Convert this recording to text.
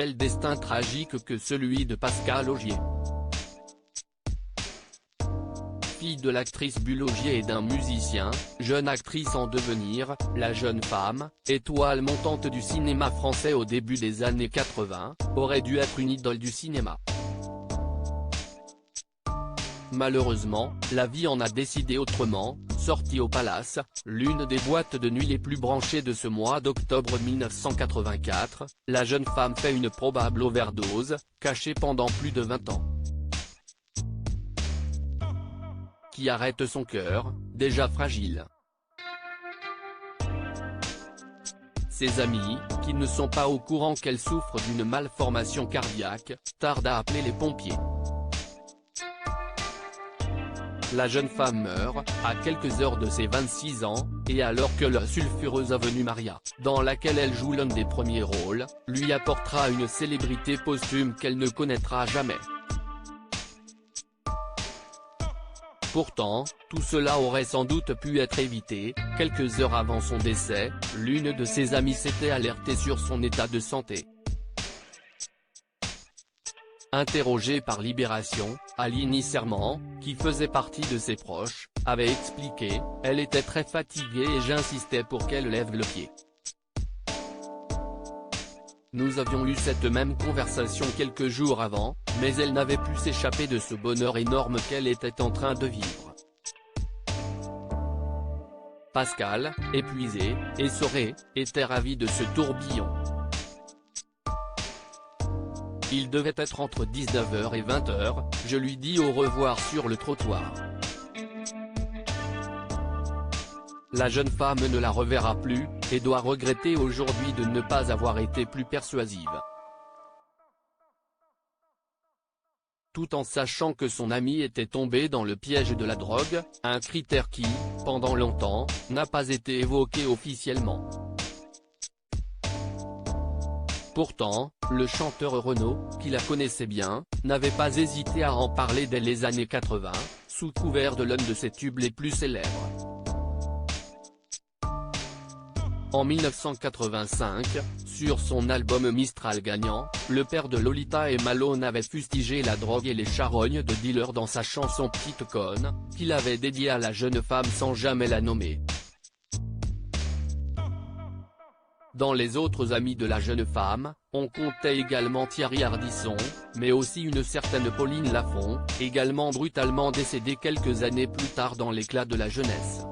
quel destin tragique que celui de Pascal Augier. Fille de l'actrice Bulle Augier et d'un musicien, jeune actrice en devenir, la jeune femme, étoile montante du cinéma français au début des années 80, aurait dû être une idole du cinéma. Malheureusement, la vie en a décidé autrement. Sortie au Palace, l'une des boîtes de nuit les plus branchées de ce mois d'octobre 1984, la jeune femme fait une probable overdose, cachée pendant plus de 20 ans. Qui arrête son cœur, déjà fragile. Ses amis, qui ne sont pas au courant qu'elle souffre d'une malformation cardiaque, tardent à appeler les pompiers. La jeune femme meurt, à quelques heures de ses 26 ans, et alors que la sulfureuse avenue Maria, dans laquelle elle joue l'un des premiers rôles, lui apportera une célébrité posthume qu'elle ne connaîtra jamais. Pourtant, tout cela aurait sans doute pu être évité. Quelques heures avant son décès, l'une de ses amies s'était alertée sur son état de santé. Interrogée par Libération, Aline Serment, qui faisait partie de ses proches, avait expliqué « Elle était très fatiguée et j'insistais pour qu'elle lève le pied. Nous avions eu cette même conversation quelques jours avant, mais elle n'avait pu s'échapper de ce bonheur énorme qu'elle était en train de vivre. » Pascal, épuisé, essoré, était ravi de ce tourbillon. Il devait être entre 19h et 20h, je lui dis au revoir sur le trottoir. La jeune femme ne la reverra plus, et doit regretter aujourd'hui de ne pas avoir été plus persuasive. Tout en sachant que son amie était tombée dans le piège de la drogue, un critère qui, pendant longtemps, n'a pas été évoqué officiellement. Pourtant, le chanteur Renaud, qui la connaissait bien, n'avait pas hésité à en parler dès les années 80, sous couvert de l'un de ses tubes les plus célèbres. En 1985, sur son album Mistral gagnant, le père de Lolita et Malone avait fustigé la drogue et les charognes de dealers dans sa chanson Petite Conne, qu'il avait dédiée à la jeune femme sans jamais la nommer. Dans les autres amis de la jeune femme, on comptait également Thierry Ardisson, mais aussi une certaine Pauline Lafont, également brutalement décédée quelques années plus tard dans l'éclat de la jeunesse.